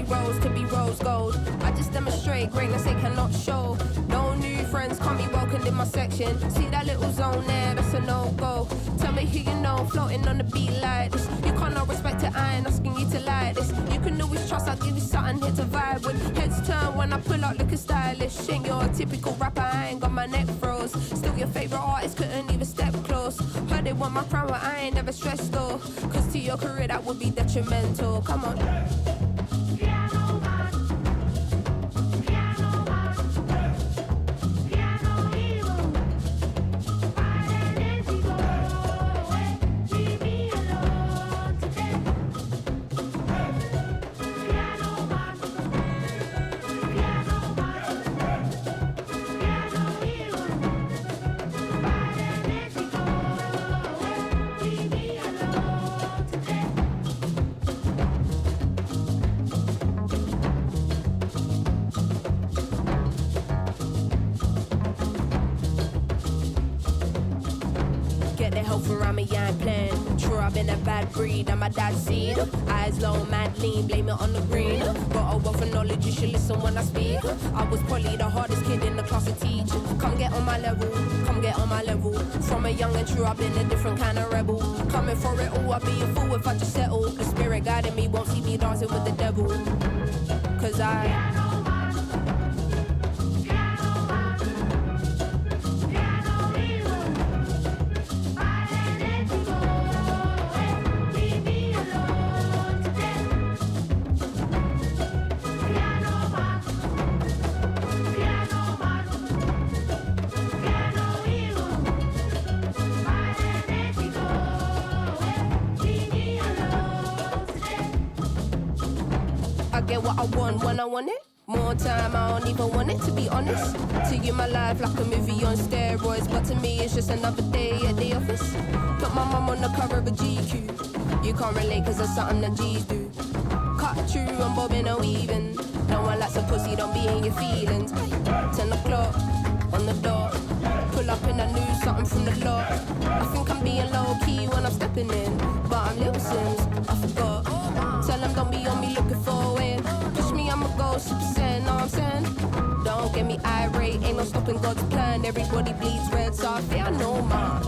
Rose to be rose gold. I just demonstrate greatness they cannot show. No new friends can't be welcomed in my section. See that little zone there, that's a no-go. Tell me who you know, floating on the beat like this. You can't not respect it, I ain't asking you to like this. You can always trust, I'll give you something here to vibe with. Heads turn when I pull out looking stylish. Ain't your typical rapper, I ain't got my neck froze. Still your favourite artist, couldn't even step close. Heard they want my crown, but I ain't never stressed though. Cause to your career that would be detrimental. Come on. Been a bad breed, I'm my dad's seed. Eyes low, mad lean, blame it on the green. Got a wealth of knowledge, you should listen when I speak. I was probably the hardest kid in the class to teach. Come get on my level, come get on my level. From a young and true, I've been a different kind of rebel. Coming for it all, I'd be a fool if I just settle. The spirit guiding me won't see me dancing with the devil. Cause I get what I want when I want it. More time, I don't even want it, to be honest. To you, my life like a movie on steroids, but to me it's just another day at the office. Put my mum on the cover of a GQ. You can't relate cause that's something that G's do. Cut through, I'm bobbing or weaving. No one likes a pussy, don't be in your feelings. 10 o'clock, on the dot. Pull up and I knew something from the lot. I think I'm being low-key when I'm stepping in, but I'm Lil Sims, I forgot. Tell them don't be on me looking for a win. Push me, I'ma go 6%, know what I'm saying? Don't get me irate, ain't no stopping God's plan. Everybody bleeds red, so I fear no man.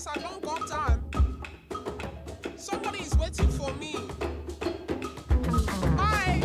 I don't got time. Somebody is waiting for me. Hi.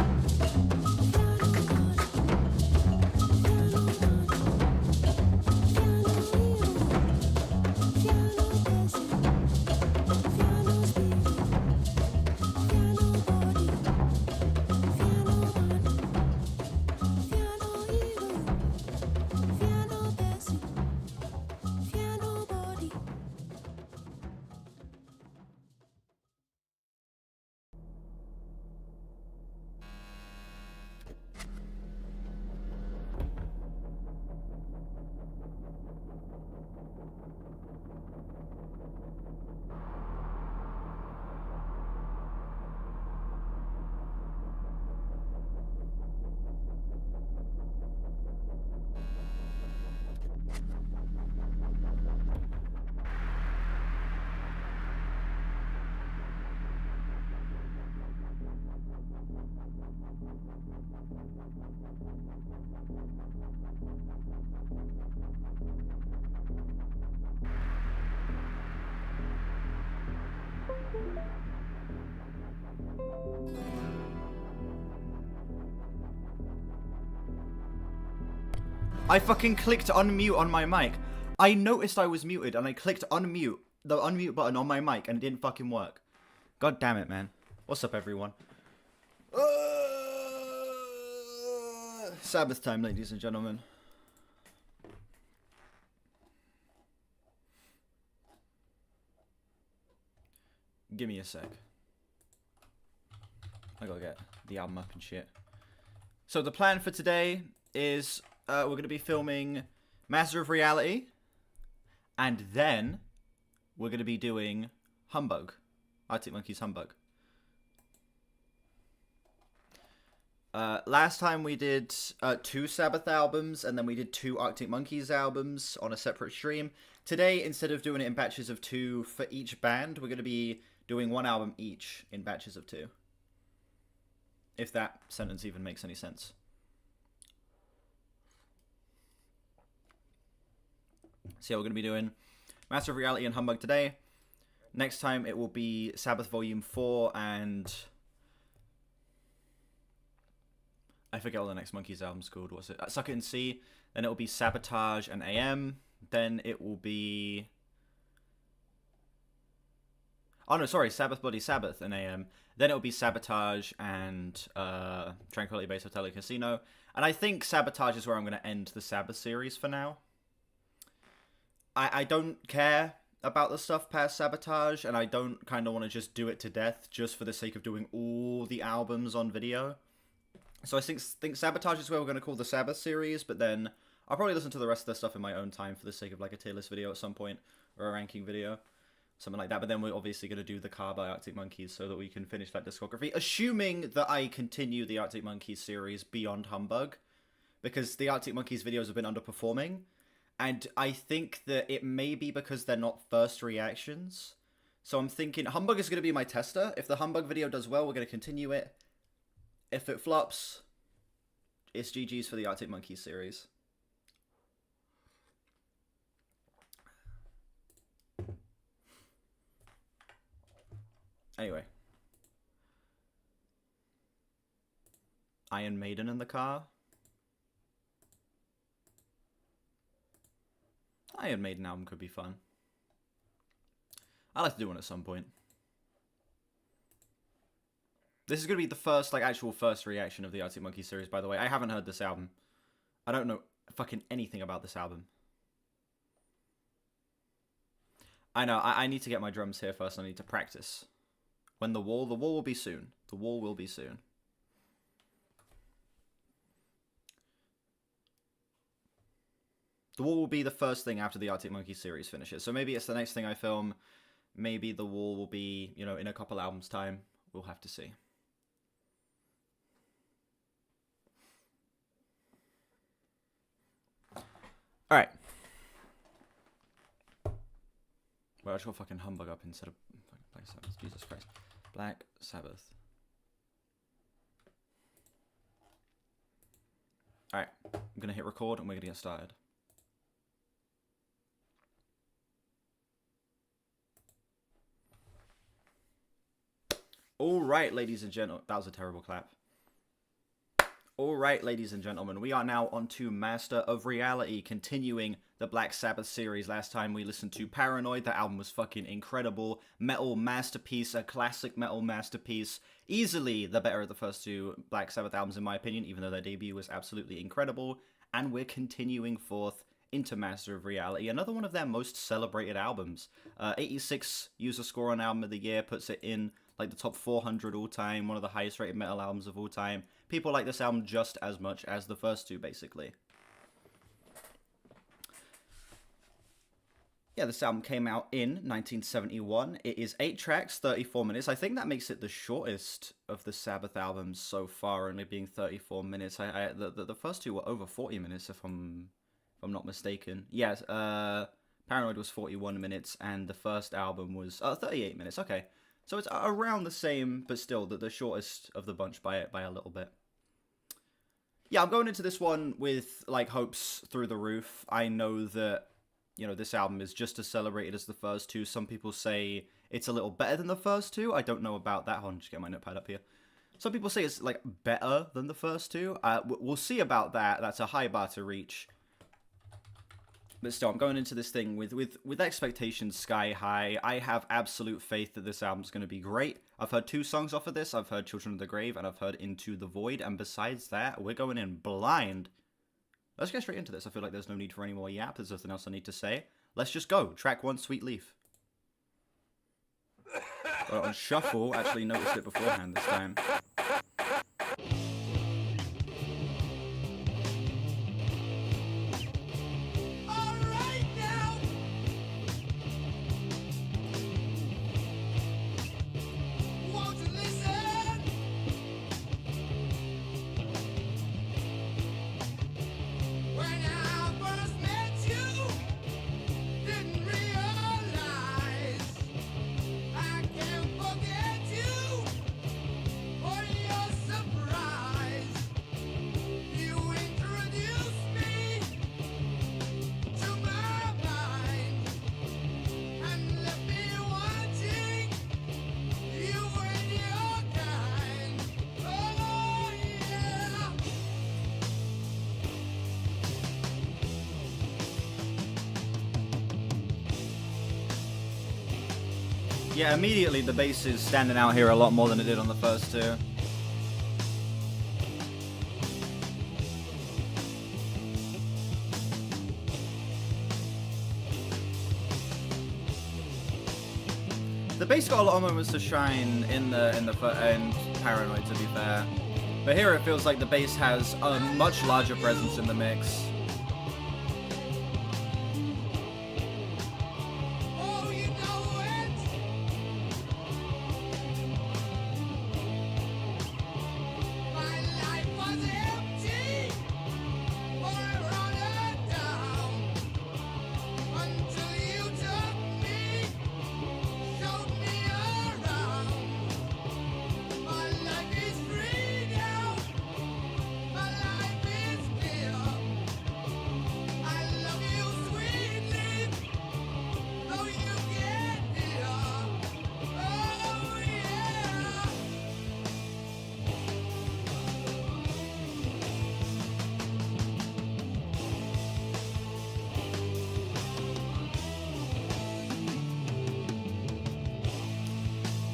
I fucking clicked unmute on my mic. I noticed I was muted and I clicked unmute. the unmute button on my mic and it didn't fucking work. God damn it, man. What's up, everyone? Sabbath time, ladies and gentlemen. Give me a sec. I gotta get the album up and shit. So the plan for today is we're gonna be filming Master of Reality, and then we're gonna be doing Humbug, Arctic Monkeys Humbug. Last time we did 2 Sabbath albums, and then we did 2 Arctic Monkeys albums on a separate stream. Today, instead of doing it in batches of 2 for each band, we're going to be doing 1 album each in batches of 2. If that sentence even makes any sense. So yeah, we're going to be doing Master of Reality and Humbug today. Next time it will be Sabbath Volume 4 and... I forget what the next Monkeys album's called. What's it? Suck It and See. Then it will be Sabotage and AM. Then it will be... Oh no, sorry. Sabbath Bloody Sabbath and AM. Then it will be Sabotage and Tranquility Base Hotel and Casino. And I think Sabotage is where I'm going to end the Sabbath series for now. I don't care about the stuff past Sabotage, and I don't kind of want to just do it to death just for the sake of doing all the albums on video. So I think Sabotage is where we're going to call the Sabbath series, but then I'll probably listen to the rest of the stuff in my own time for the sake of like a tier list video at some point, or a ranking video, something like that. But then we're obviously going to do the Car by Arctic Monkeys so that we can finish that discography, assuming that I continue the Arctic Monkeys series beyond Humbug, because the Arctic Monkeys videos have been underperforming, and I think that it may be because they're not first reactions. So I'm thinking Humbug is going to be my tester. If the Humbug video does well, we're going to continue it. If it flops, it's GG's for the Arctic Monkeys series. Anyway. Iron Maiden in the car. Iron Maiden album could be fun. I'd like to do one at some point. This is going to be the first, like, actual first reaction of the Arctic Monkeys series, by the way. I haven't heard this album. I don't know fucking anything about this album. I know, I need to get my drums here first. I need to practice. When the wall will be soon. The wall will be soon. The wall will be the first thing after the Arctic Monkeys series finishes. So maybe it's the next thing I film. Maybe the wall will be, you know, in a couple albums' time. We'll have to see. Alright. Well, I just got fucking Humbug up instead of Black Sabbath. Jesus Christ. Black Sabbath. Alright. I'm gonna hit record and we're gonna get started. Alright, ladies and gentlemen. That was a terrible clap. Alright, ladies and gentlemen, we are now on to Master of Reality, continuing the Black Sabbath series. Last time we listened to Paranoid. That album was fucking incredible. Metal masterpiece, a classic metal masterpiece. Easily the better of the first 2 Black Sabbath albums, in my opinion, even though their debut was absolutely incredible. And we're continuing forth into Master of Reality, another one of their most celebrated albums. 86 user score on Album of the Year, puts it in like the top 400 all time, one of the highest rated metal albums of all time. People like this album just as much as the first 2, basically. Yeah, this album came out in 1971. It is 8 tracks, 34 minutes. I think that makes it the shortest of the Sabbath albums so far, only being 34 minutes. The first 2 were over 40 minutes, if I'm not mistaken. Yes, Paranoid was 41 minutes, and the first album was 38 minutes. Okay. So it's around the same, but still the shortest of the bunch by a little bit. Yeah, I'm going into this one with like hopes through the roof. I know that, you know, this album is just as celebrated as the first 2. Some people say it's a little better than the first 2. I don't know about that. Hold on, just get my notepad up here. Some people say it's like better than the first 2. We'll see about that. That's a high bar to reach. But still, I'm going into this thing with expectations sky high. I have absolute faith that this album's going to be great. I've heard 2 songs off of this. I've heard Children of the Grave, and I've heard Into the Void. And besides that, we're going in blind. Let's get straight into this. I feel like there's no need for any more yap. There's nothing else I need to say. Let's just go. Track 1, Sweet Leaf. Got it on shuffle. Actually noticed it beforehand this time. Yeah, immediately the bass is standing out here a lot more than it did on the first 2. The bass got a lot of moments to shine in Paranoid, to be fair, but here it feels like the bass has a much larger presence in the mix.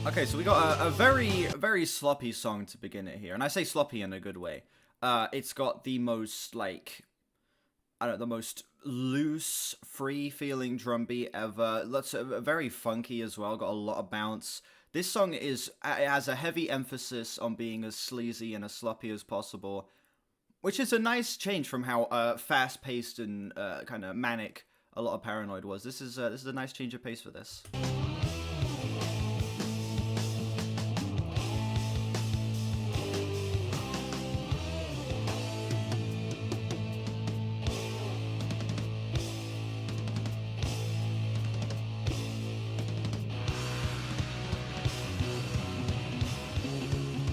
Okay, so we got a very, very sloppy song to begin it here. And I say sloppy in a good way. It's got the most, like, I don't know, the most loose, free-feeling drum beat ever. Very funky as well, got a lot of bounce. This song it has a heavy emphasis on being as sleazy and as sloppy as possible, which is a nice change from how fast-paced and kind of manic a lot of Paranoid was. This is a nice change of pace for this.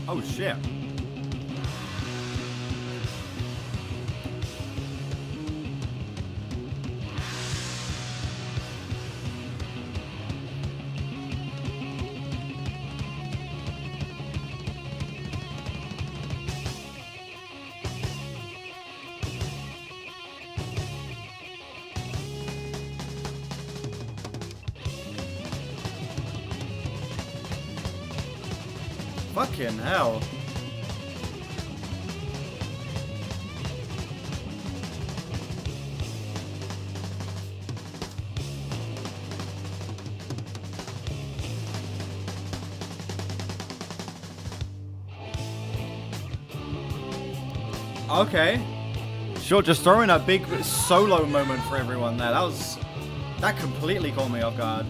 Oh shit. Fucking hell. Okay. Sure, just throwing a big solo moment for everyone there. That completely caught me off guard.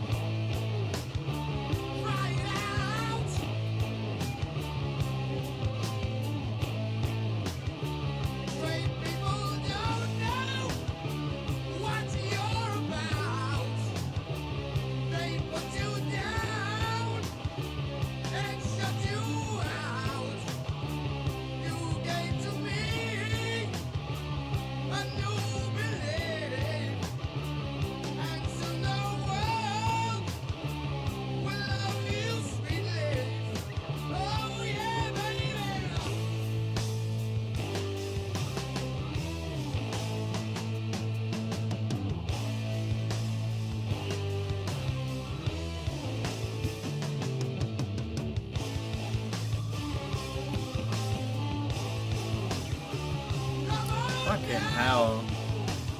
Fucking hell.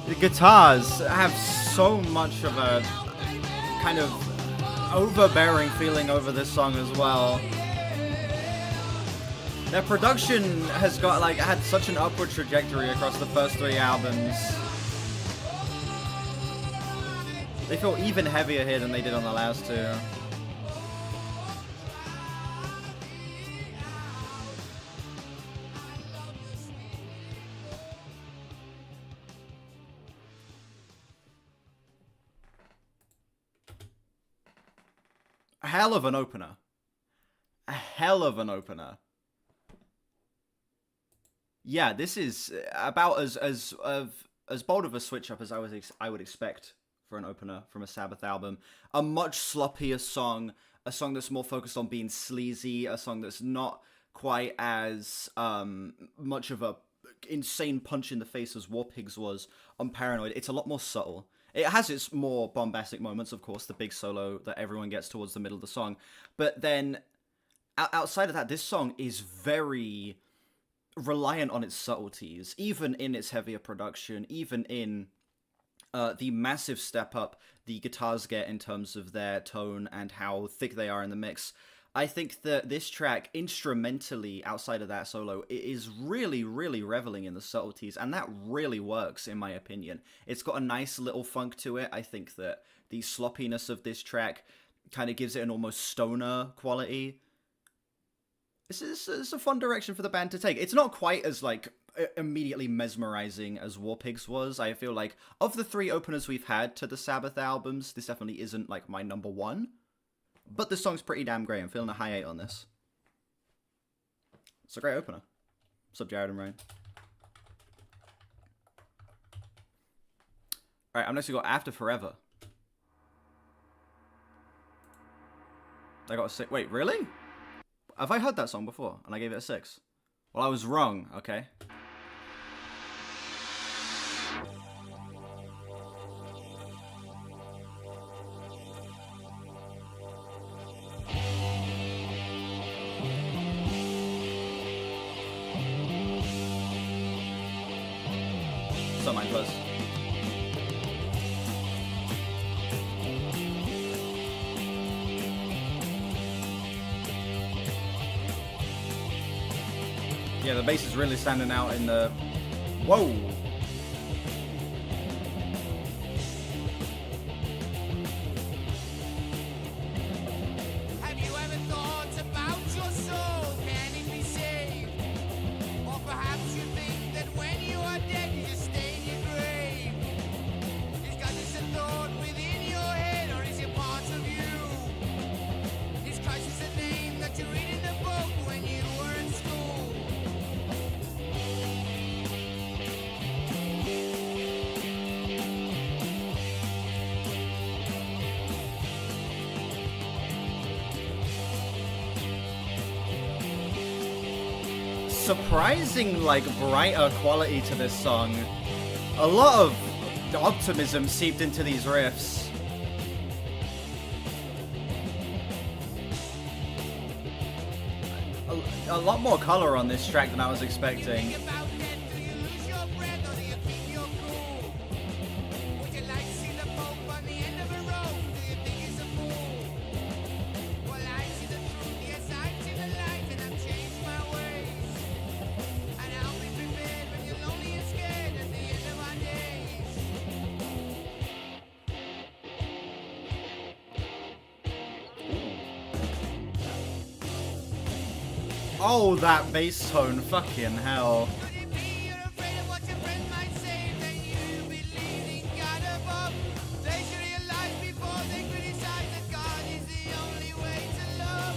The guitars have so much of a kind of overbearing feeling over this song as well. Their production has got like had such an upward trajectory across the first 3 albums. They feel even heavier here than they did on the last 2. A hell of an opener. A hell of an opener. Yeah, this is about as bold of a switch up as I would expect for an opener from a Sabbath album. A much sloppier song, a song that's more focused on being sleazy, a song that's not quite as much of a insane punch in the face as War Pigs was on Paranoid. It's a lot more subtle. It has its more bombastic moments, of course, the big solo that everyone gets towards the middle of the song. But then, outside of that, this song is very reliant on its subtleties, even in its heavier production, even in the massive step up the guitars get in terms of their tone and how thick they are in the mix. I think that this track, instrumentally, outside of that solo, is really, really reveling in the subtleties, and that really works, in my opinion. It's got a nice little funk to it. I think that the sloppiness of this track kind of gives it an almost stoner quality. It's a fun direction for the band to take. It's not quite as, like, immediately mesmerizing as War Pigs was. I feel like, of the 3 openers we've had to the Sabbath albums, this definitely isn't, like, my number 1. But this song's pretty damn great. I'm feeling a high 8 on this. It's a great opener. What's up, Jared and Ryan? Alright, I'm next to go After Forever. I got a 6. Wait, really? Have I heard that song before? And I gave it a 6. Well, I was wrong. Okay. Don't mind us. Yeah, the bass is really standing out in the... Whoa! Have you ever thought about your soul? Can it be saved? Or perhaps you think that when you are dead, you just stay in your grave. Is God just a thought within your head, or is it part of you? Is Christ just a name that you read in the book when you were in school? Surprising, like, brighter quality to this song. A lot of optimism seeped into these riffs. A lot more color on this track than I was expecting. Think about death, do you lose your breath, or do you think you're cool? Would you like to see the Pope on the end of a rope? Do you think he's a fool? Well, I see the truth, yes, I see the light, and I've changed my ways. And I'll be prepared when you're lonely and scared at the end of our days. Oh, that bass tone, fucking hell. Could it be you're afraid of what your friend might say? Then you believe in God above. They should realize before they criticize that God is the only way to love.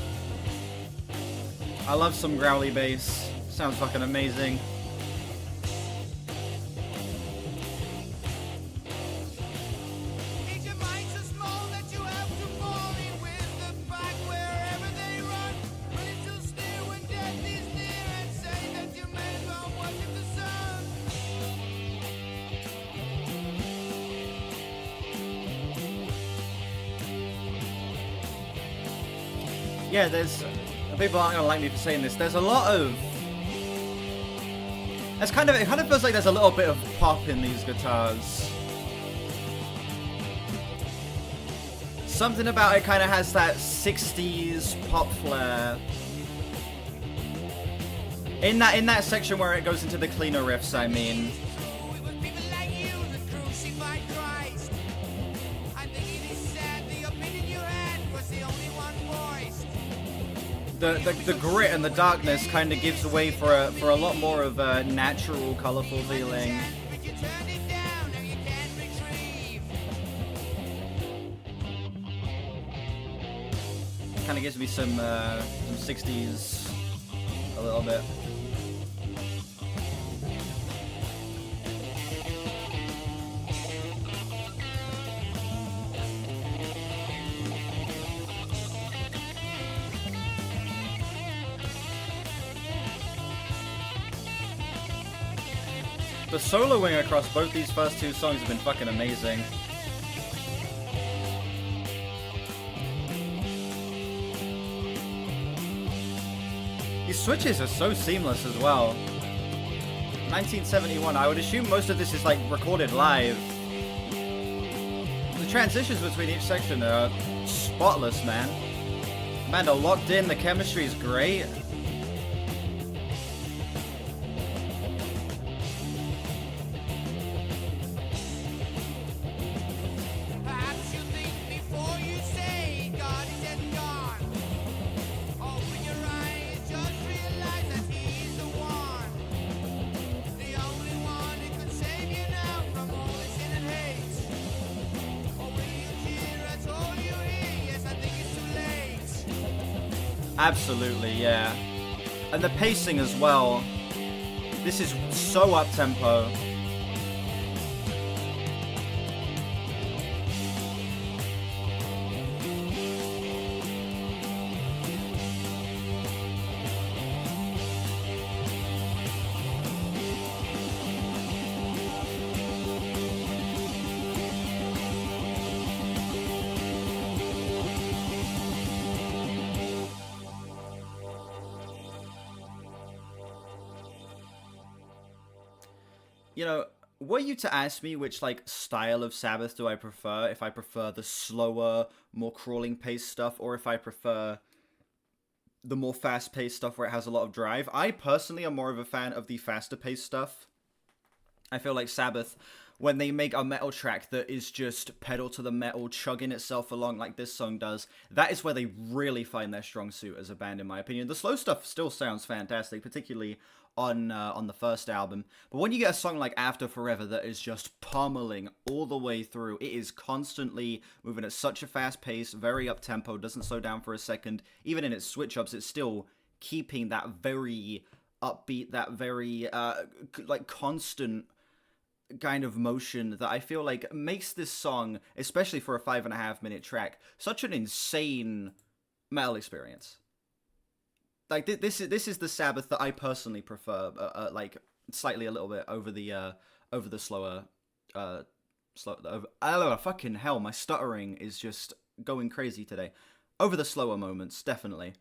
I love some growly bass. Sounds fucking amazing. Is your mind so small that you have to fall in with the pack wherever they run? But it's so still when death is near and say that you may as well worship the sun. Yeah, there's... People aren't gonna like me for saying this. There's a lot of It kind of feels like there's a little bit of pop in these guitars. Something about it kind of has that 60s pop flair. In that section where it goes into the cleaner riffs, I mean. The grit and the darkness kind of gives way for a lot more of a natural, colorful feeling. Kind of gives me some 60s a little bit. The soloing across both these first two songs have been fucking amazing. These switches are so seamless as well. 1971, I would assume most of this is like recorded live. The transitions between each section are spotless, man. Man, they're locked in, the chemistry is great. Absolutely, yeah. And the pacing as well. This is so up-tempo. You know, were you to ask me which, like, style of Sabbath do I prefer, if I prefer the slower, more crawling pace stuff, or if I prefer the more fast-paced stuff where it has a lot of drive, I personally am more of a fan of the faster-paced stuff. I feel like Sabbath, when they make a metal track that is just pedal to the metal, chugging itself along like this song does, that is where they really find their strong suit as a band, in my opinion. The slow stuff still sounds fantastic, particularly on the first album. But when you get a song like After Forever that is just pummeling all the way through, it is constantly moving at such a fast pace, very up-tempo, doesn't slow down for a second. Even in its switch-ups, it's still keeping that very upbeat, that very, like, constant kind of motion that I feel like makes this song, especially for a 5.5-minute track, such an insane metal experience. Like, this is the Sabbath that I personally prefer, like, slightly a little bit over the slower, I don't know, fucking hell, my stuttering is just going crazy today. Over the slower moments, definitely.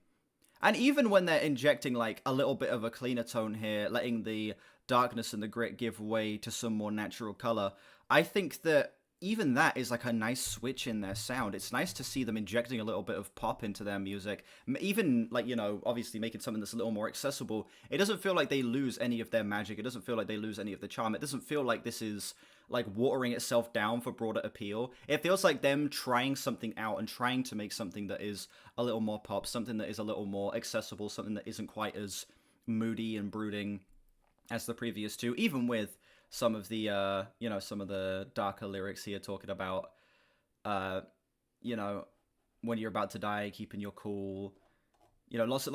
And even when they're injecting, like, a little bit of a cleaner tone here, letting the darkness and the grit give way to some more natural color, I think that even that is like a nice switch in their sound. It's nice to see them injecting a little bit of pop into their music. Even, like, you know, obviously making something that's a little more accessible. It doesn't feel like they lose any of their magic. It doesn't feel like they lose any of the charm. It doesn't feel like this is, like, watering itself down for broader appeal. It feels like them trying something out and trying to make something that is a little more pop, something that is a little more accessible, something that isn't quite as moody and brooding as the previous two, even with some of the, you know, some of the darker lyrics here talking about, you know, when you're about to die, keeping your cool, you know, lots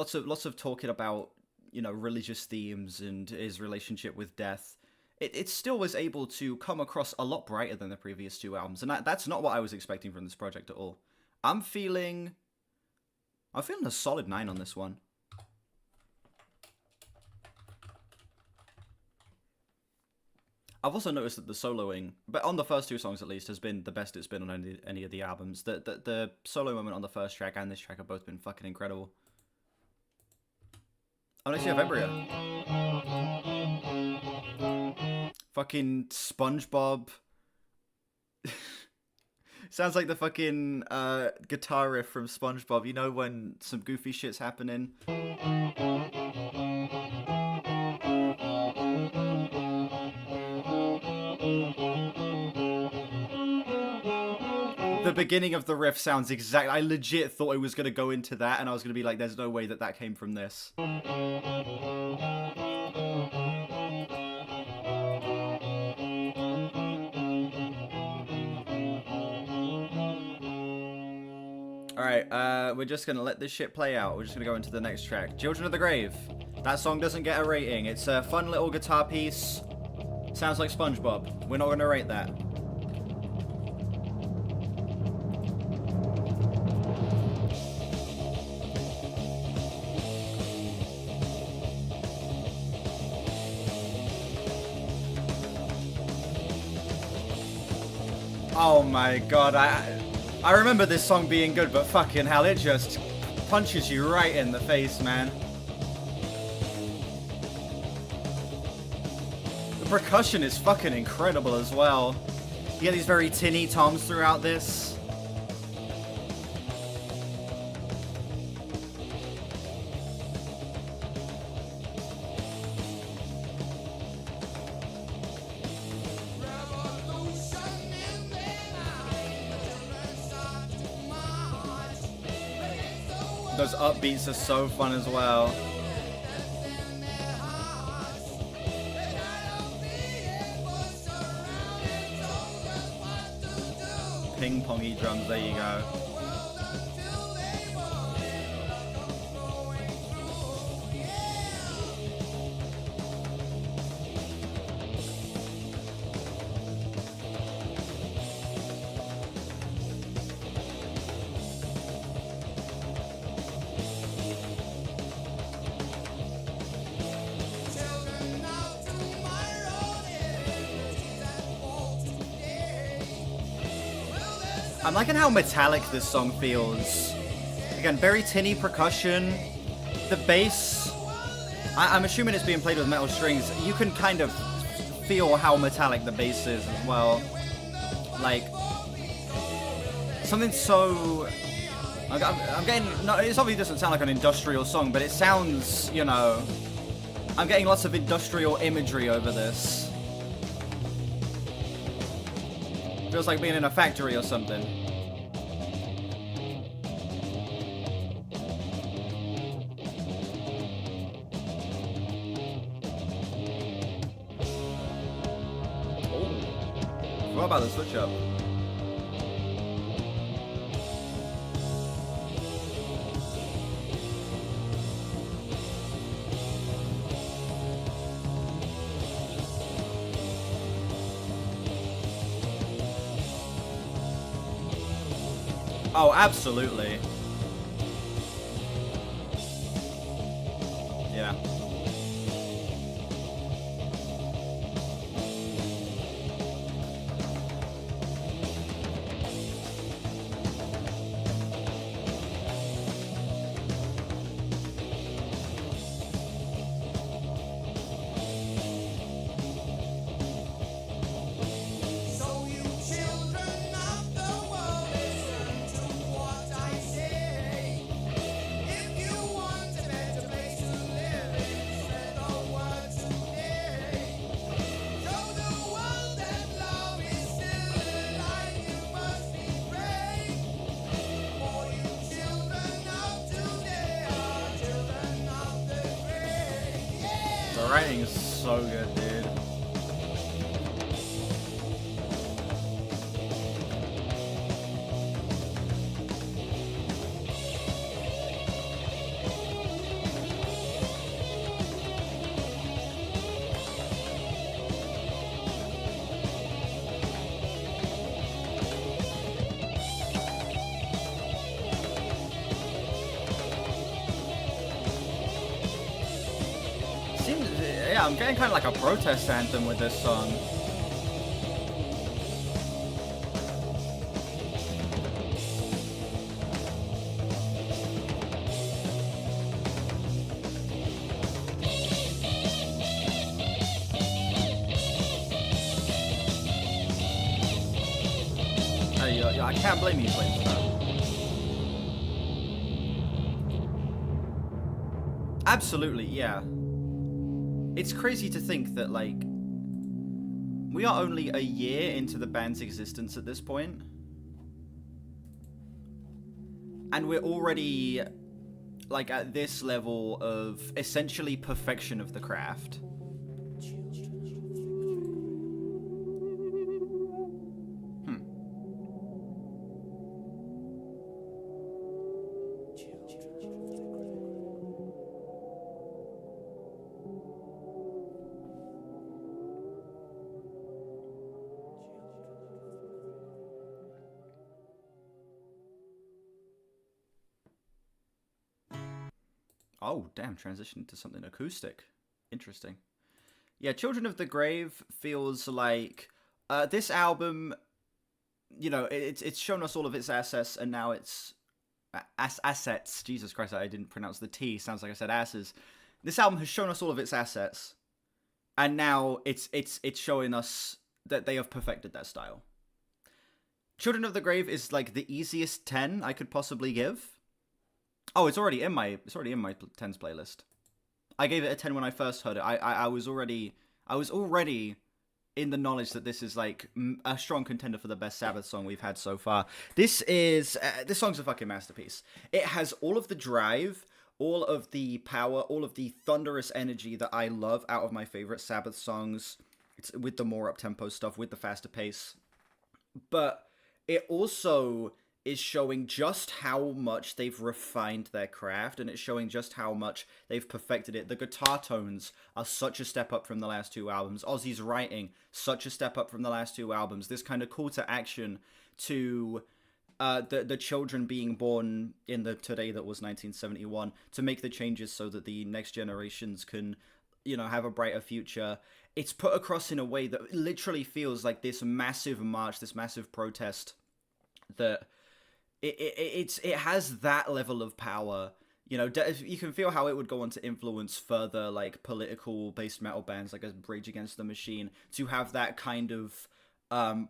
of talking about, you know, religious themes and his relationship with death. It still was able to come across a lot brighter than the previous two albums, and that's not what I was expecting from this project at all. I'm feeling a solid 9 on this one. I've also noticed that the soloing, but on the first two songs at least, has been the best it's been on any of the albums. The solo moment on the first track and this track have both been fucking incredible. Oh, next you have Embryo. fucking SpongeBob. Sounds like the fucking guitar riff from SpongeBob. You know when some goofy shit's happening. The beginning of the riff sounds exact. I legit thought it was going to go into that, and I was going to be like, there's no way that that came from this. Alright, we're just going to let this shit play out. We're just going to go into the next track. Children of the Grave. That song doesn't get a rating. It's a fun little guitar piece. Sounds like SpongeBob. We're not going to rate that. Oh my god, I remember this song being good, but fucking hell, it just punches you right in the face, man. The percussion is fucking incredible as well. You get these very tinny toms throughout this. Those upbeats are so fun as well. Ping-pongy drums, there you go. I'm liking how metallic this song feels. Again, very tinny percussion. The bass, I'm assuming it's being played with metal strings. You can kind of feel how metallic the bass is as well. Like, something so... I'm getting... No, it obviously doesn't sound like an industrial song, but it sounds, you know... I'm getting lots of industrial imagery over this. Feels like being in a factory or something. Oh. What about the switch up? Oh, absolutely. Yeah. The writing is so good, dude. Yeah, I'm getting kind of like a protest anthem with this song. I can't blame you for that. Absolutely, yeah. It's crazy to think that, like, we are only a year into the band's existence at this point. And we're already, like, at this level of essentially perfection of the craft. Oh, damn, transitioned to something acoustic. Interesting. Yeah, Children of the Grave feels like this album, you know, it's shown us all of its assets, and now it's assets. Jesus Christ, I didn't pronounce the T. Sounds like I said asses. This album has shown us all of its assets, and now it's showing us that they have perfected their style. Children of the Grave is like the easiest 10 I could possibly give. Oh, it's already in my 10s playlist. I gave it a 10 when I first heard it. I was already in the knowledge that this is like a strong contender for the best Sabbath song we've had so far. This song's a fucking masterpiece. It has all of the drive, all of the power, all of the thunderous energy that I love out of my favorite Sabbath songs. It's with the more up-tempo stuff, with the faster pace. But it also is showing just how much they've refined their craft, and it's showing just how much they've perfected it. The guitar tones are such a step up from the last two albums. Ozzy's writing, such a step up from the last two albums. This kind of call to action to the children being born in the today that was 1971 to make the changes so that the next generations can, you know, have a brighter future. It's put across in a way that literally feels like this massive march, this massive protest that it has that level of power. You know, you can feel how it would go on to influence further, like, political-based metal bands, like a Rage Against the Machine, to have that kind of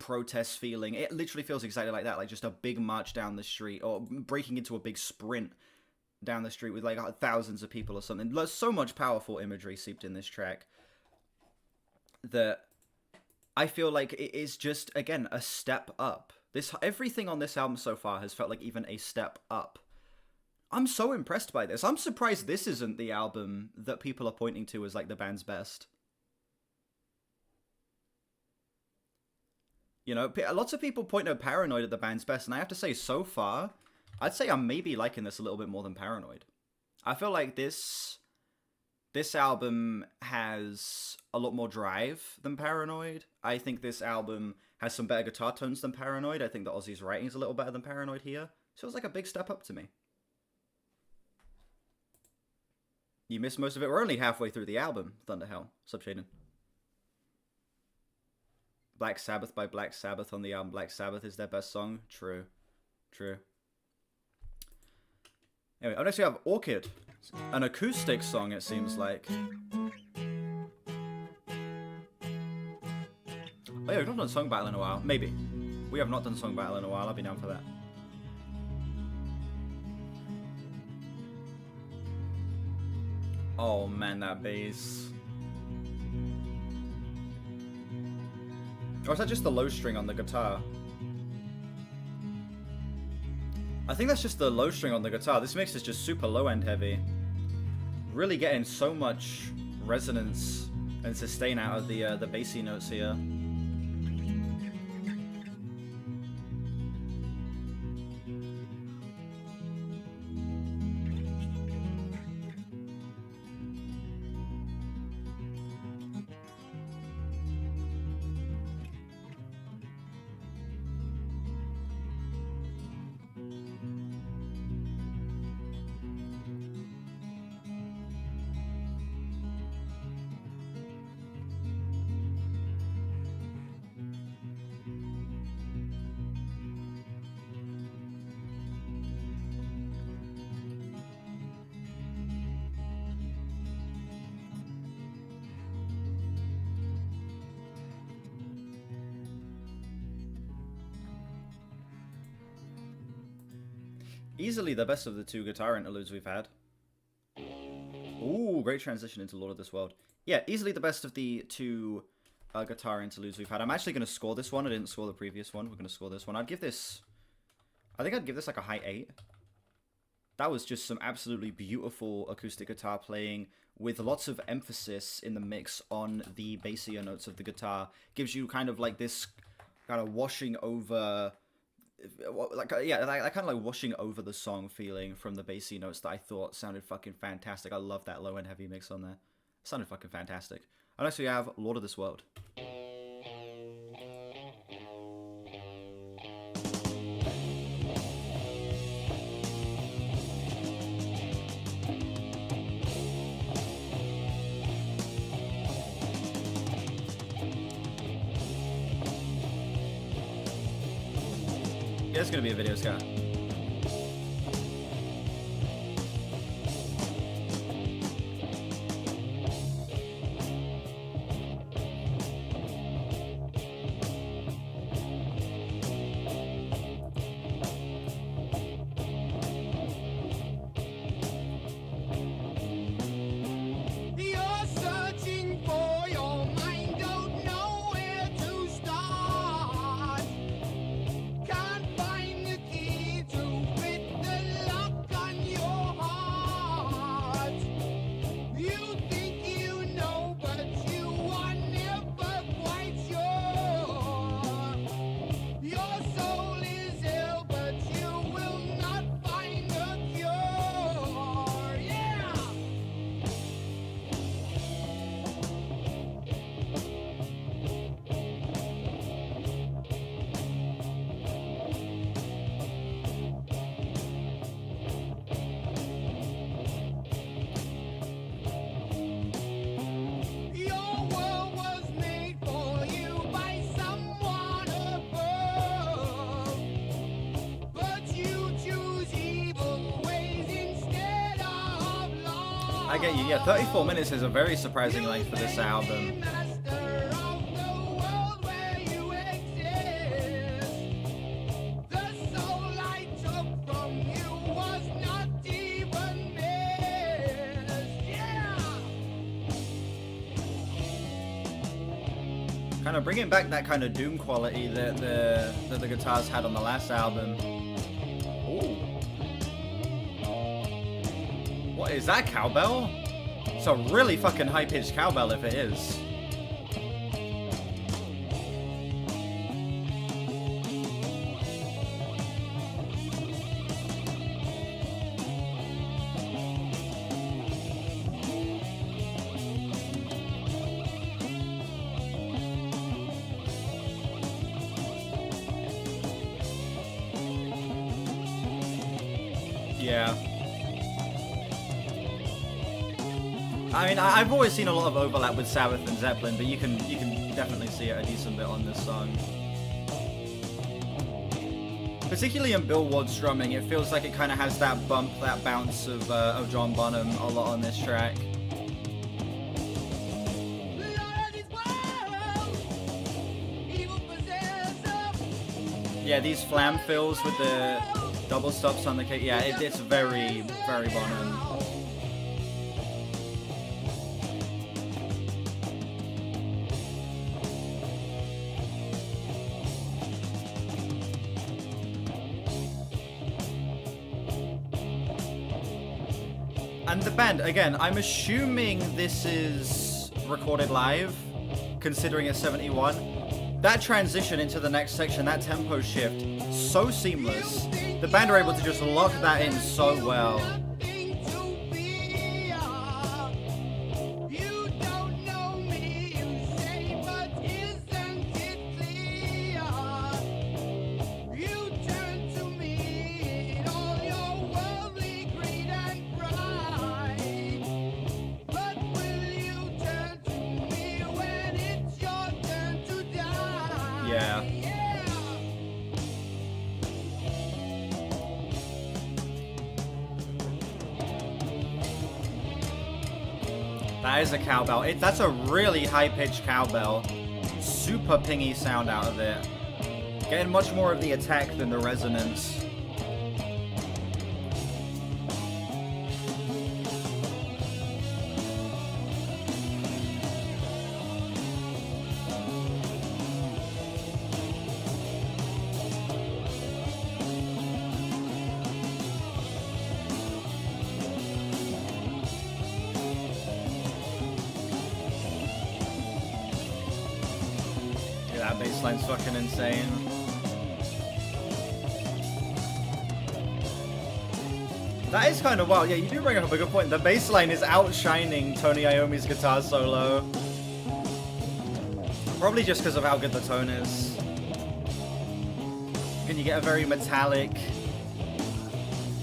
protest feeling. It literally feels exactly like that, like just a big march down the street, or breaking into a big sprint down the street with, like, thousands of people or something. There's so much powerful imagery seeped in this track that I feel like it is just, again, a step up. Everything on this album so far has felt like even a step up. I'm so impressed by this. I'm surprised this isn't the album that people are pointing to as, like, the band's best. You know, lots of people point to Paranoid at the band's best, and I have to say, so far, I'd say I'm maybe liking this a little bit more than Paranoid. I feel like this album has a lot more drive than Paranoid. I think this album has some better guitar tones than Paranoid. I think that Ozzy's writing is a little better than Paranoid here. It feels like a big step up to me. You missed most of it. We're only halfway through the album, Thunderhell. Subshading. Black Sabbath by Black Sabbath on the album Black Sabbath is their best song. True. True. Anyway, up next we have Orchid. An acoustic song, it seems like. Oh yeah, we've not done Song Battle in a while. Maybe. We have not done Song Battle in a while. I'll be down for that. Oh man, that bass. Or is that just the low string on the guitar? I think that's just the low string on the guitar. This mix is just super low end heavy. Really getting so much resonance and sustain out of the bassy notes here. Easily the best of the two guitar interludes we've had. Ooh, great transition into Lord of this World. Yeah, easily the best of the two guitar interludes we've had. I'm actually going to score this one. I didn't score the previous one. We're going to score this one. I think I'd give this like a high 8. That was just some absolutely beautiful acoustic guitar playing with lots of emphasis in the mix on the bassier notes of the guitar. Gives you kind of like this kind of washing over, like kind of like washing over the song feeling from the bassy notes that I thought sounded fucking fantastic. I love that low end heavy mix on there. It sounded fucking fantastic. And next we have Lord of this World. Yeah, it's gonna be a video, Scott. You're searching for your mind, don't know where to start. Can't find the key to fit the lock on your heart. You think you know, but you are never quite sure. Your soul is ill, but you will not find a cure. Yeah! Your world was made for you by someone above, but you choose evil ways instead of love. I get you. Yeah, 34 minutes is a very surprising length for this album. Master of the world where you exist. The soul I took from you was not even missed. Yeah! Kind of bringing back that kind of doom quality that the guitars had on the last album. Ooh. What is that, cowbell? It's a really fucking high-pitched cowbell if it is. Yeah. I mean, I've always seen a lot of overlap with Sabbath and Zeppelin, but you can definitely see it a decent bit on this song. Particularly in Bill Ward's drumming, it feels like it kind of has that bump, that bounce of John Bonham a lot on this track. Yeah, these flam fills with the double stops on the kick. Yeah, it's very, very Bonham. And the band, again, I'm assuming this is recorded live, considering it's 71. That transition into the next section, that tempo shift, so seamless. The band are able to just lock that in so well. Yeah. That is a cowbell. That's a really high-pitched cowbell. Super pingy sound out of it. Getting much more of the attack than the resonance. Bass line's fucking insane. That is kind of wild. Yeah, you do bring up a good point. The bass line is outshining Tony Iommi's guitar solo. Probably just because of how good the tone is. And you get a very metallic,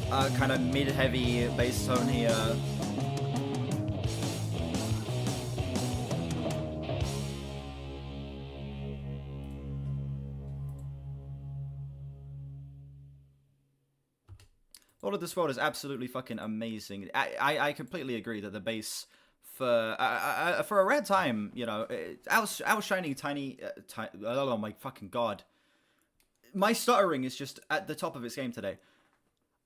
kind of mid-heavy bass tone here. All of this world is absolutely fucking amazing. I completely agree that the bass for a rare time, you know, outshining oh my fucking god. My stuttering is just at the top of its game today.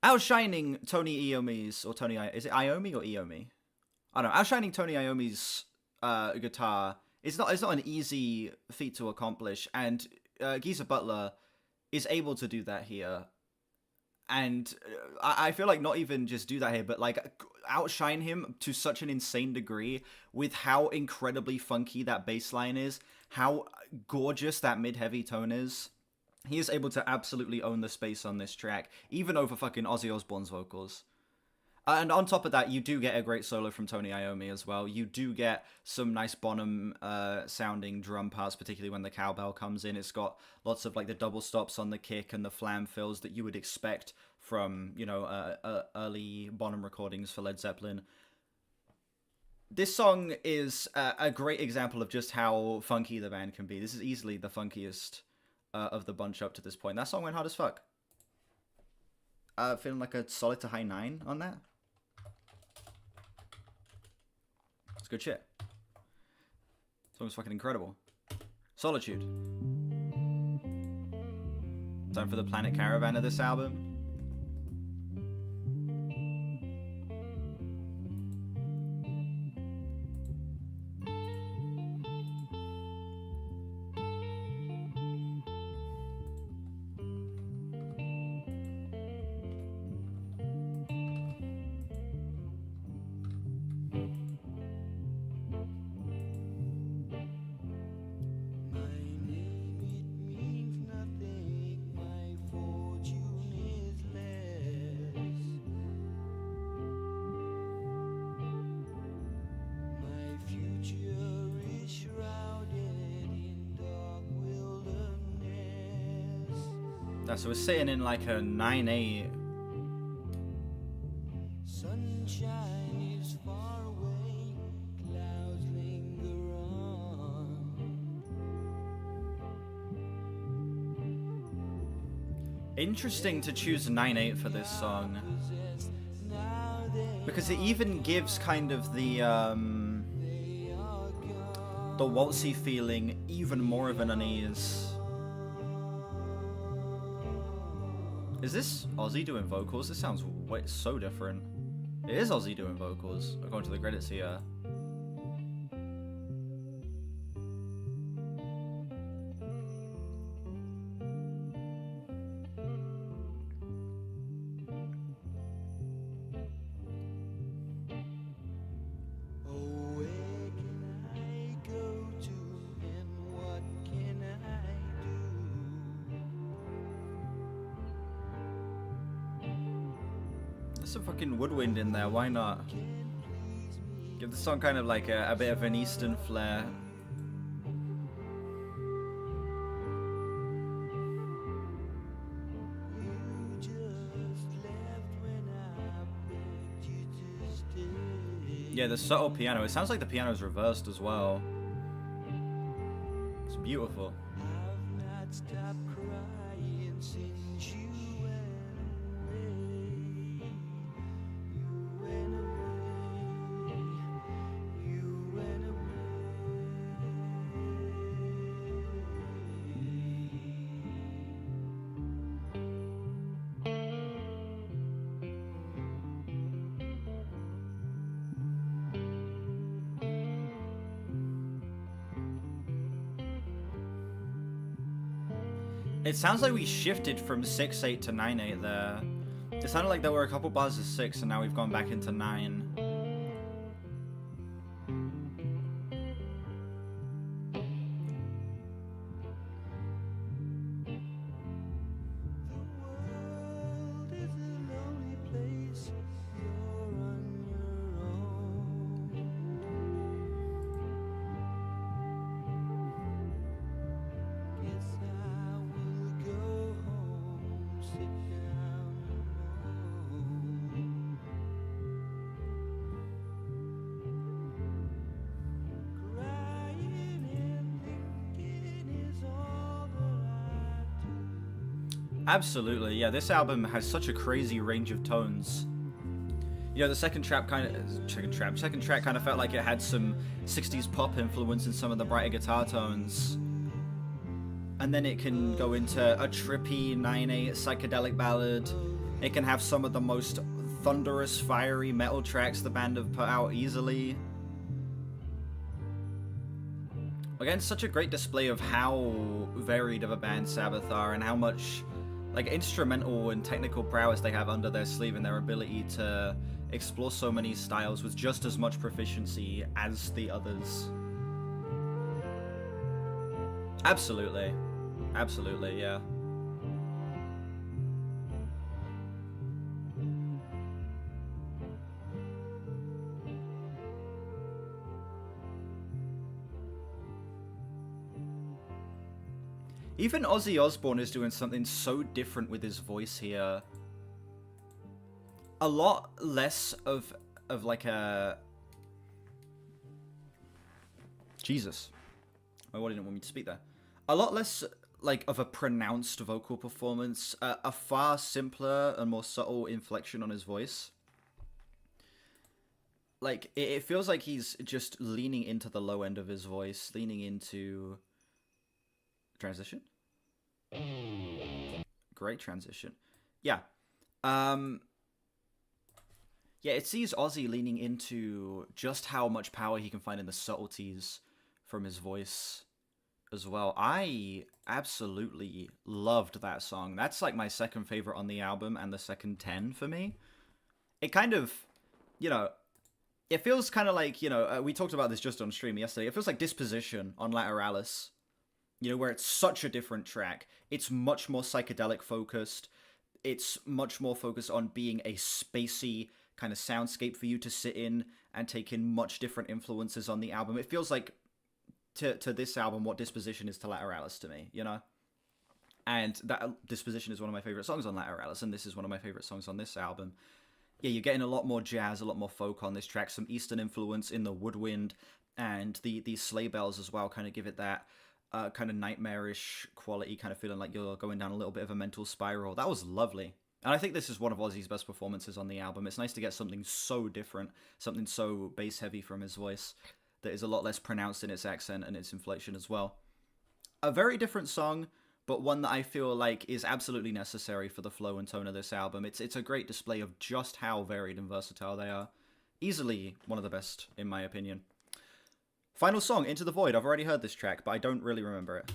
Outshining Tony Iommi's, or Tony, is it Iommi or Iommi? I don't know. Outshining Tony Iommi's guitar is not an easy feat to accomplish, and Geezer Butler is able to do that here. And I feel like not even just do that here, but like outshine him to such an insane degree with how incredibly funky that bass line is, how gorgeous that mid-heavy tone is. He is able to absolutely own the space on this track, even over fucking Ozzy Osbourne's vocals. And on top of that, you do get a great solo from Tony Iommi as well. You do get some nice Bonham sounding drum parts, particularly when the cowbell comes in. It's got lots of like the double stops on the kick and the flam fills that you would expect from, you know, early Bonham recordings for Led Zeppelin. This song is a great example of just how funky the band can be. This is easily the funkiest of the bunch up to this point. That song went hard as fuck. Feeling like a solid to high 9 on that. It's good shit. Song's fucking incredible. Solitude. Time for the Planet Caravan of this album. So we're sitting in like a 9/8. Sunshine is far away, clouds linger on. Interesting to choose a 9/8 for this song, because it even gives kind of the waltzy feeling even more of an unease. Is this Ozzy doing vocals? This sounds so different. It is Ozzy doing vocals, according to the credits here. Some fucking woodwind in there, why not? Give the song kind of like a bit of an Eastern flair. Yeah, the subtle piano. It sounds like the piano's reversed as well. It's beautiful. It sounds like we shifted from 6/8 to 9/8 there. It sounded like there were a couple bars of 6 and now we've gone back into 9. Absolutely, yeah. This album has such a crazy range of tones. You know, the second track kind of felt like it had some 60s pop influence in some of the brighter guitar tones. And then it can go into a trippy 9/8 psychedelic ballad. It can have some of the most thunderous, fiery metal tracks the band have put out easily. Again, such a great display of how varied of a band Sabbath are and how much like instrumental and technical prowess they have under their sleeve and their ability to explore so many styles with just as much proficiency as the others. Absolutely. Absolutely, yeah. Even Ozzy Osbourne is doing something so different with his voice here. A lot less of like a... Jesus. My body didn't want me to speak there. A lot less like of a pronounced vocal performance. A far simpler and more subtle inflection on his voice. Like, it feels like he's just leaning into the low end of his voice. Leaning into... Transition? Great transition. Yeah. Yeah, it sees Ozzy leaning into just how much power he can find in the subtleties from his voice as well. I absolutely loved that song. That's like my second favorite on the album and the second 10 for me. It kind of, you know, it feels kind of like, you know, we talked about this just on stream yesterday. It feels like Disposition on Lateralis. You know, where it's such a different track. It's much more psychedelic focused. It's much more focused on being a spacey kind of soundscape for you to sit in and take in much different influences on the album. It feels like to this album what Disposition is to Lateralis to me, you know? And that Disposition is one of my favorite songs on Lateralis, and this is one of my favorite songs on this album. Yeah, you're getting a lot more jazz, a lot more folk on this track, some Eastern influence in the woodwind, and these sleigh bells as well kind of give it that kind of nightmarish quality, kind of feeling like you're going down a little bit of a mental spiral. That was lovely. And I think this is one of Ozzy's best performances on the album. It's nice to get something so different, something so bass heavy from his voice that is a lot less pronounced in its accent and its inflection as well. A very different song, but one that I feel like is absolutely necessary for the flow and tone of this album. It's a great display of just how varied and versatile they are. Easily one of the best, in my opinion. Final song, Into the Void. I've already heard this track, but I don't really remember it.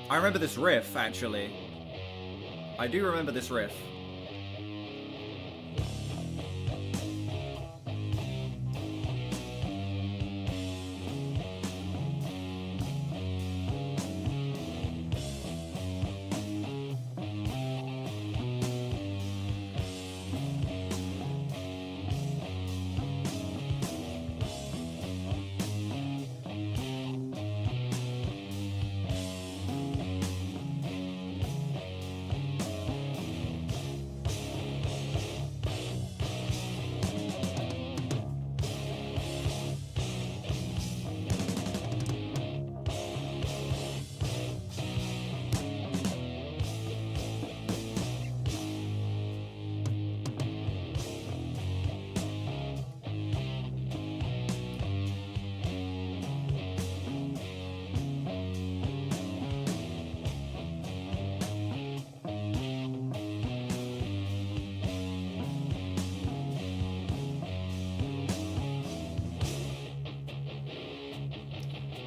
I remember this riff, actually. I do remember this riff.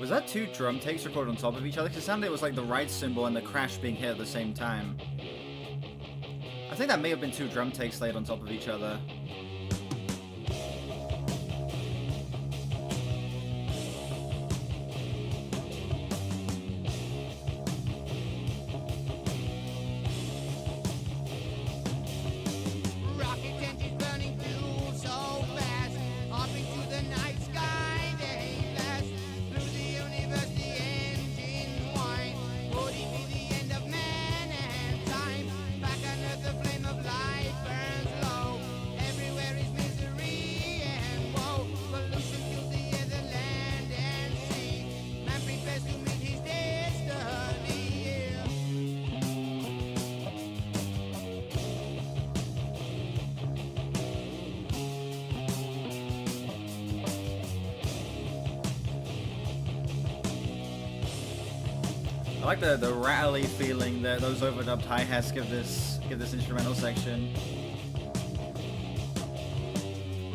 Was that two drum takes recorded on top of each other? Because it sounded it was like the ride cymbal and the crash being hit at the same time. I think that may have been two drum takes laid on top of each other. Rocket engines burning fuel so fast, up into the night sky they blast. Through the universe the engines whine, would it be the end of man and time? Back on earth the flame of light burns low. I like the rattly feeling that those overdubbed hi-hats give this instrumental section.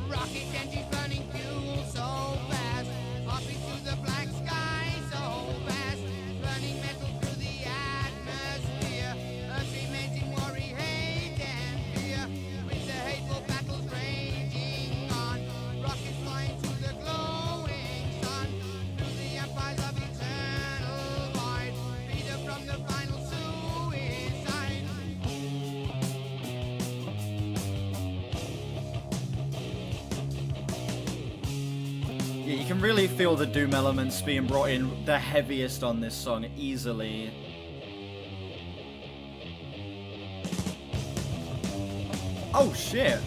Rocket engines burning fuel so fast, hopping through the black sky so fast, burning metal through the atmosphere. Earth's remains worry, hate, and fear, with the hateful battles raging on. Rockets flying through the glowing sun, through the empires of eternal void, freedom from the final suicide. Yeah, you can really feel the doom elements being brought in the heaviest on this song, easily. Oh shit!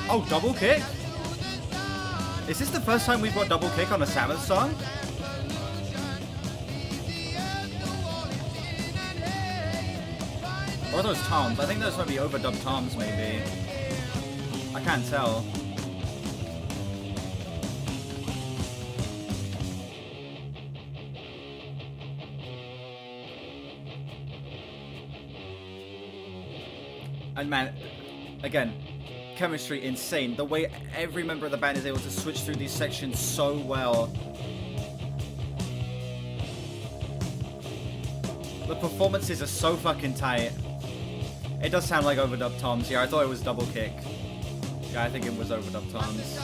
Oh, double kick? Is this the first time we've got double kick on a Sabbath song? Or are those toms? I think those might be overdubbed toms, maybe. I can't tell. And man, again, chemistry insane. The way every member of the band is able to switch through these sections so well. The performances are so fucking tight. It does sound like overdubbed toms. Yeah, I thought it was double kick. Yeah, I think it was overdubbed toms.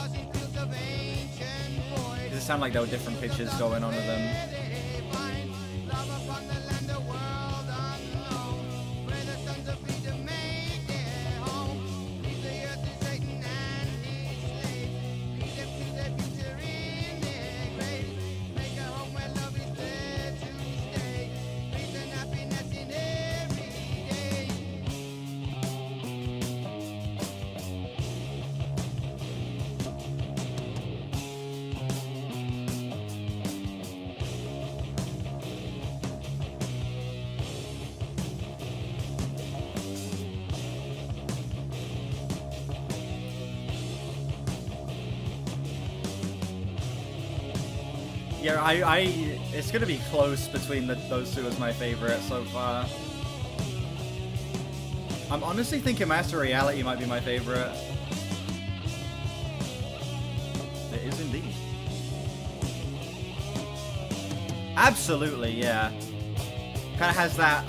Does it sound like there were different pitches going on with them? Yeah, it's gonna be close between those two as my favorite so far. I'm honestly thinking Master Reality might be my favorite. It is indeed. Absolutely, yeah. Kind of has that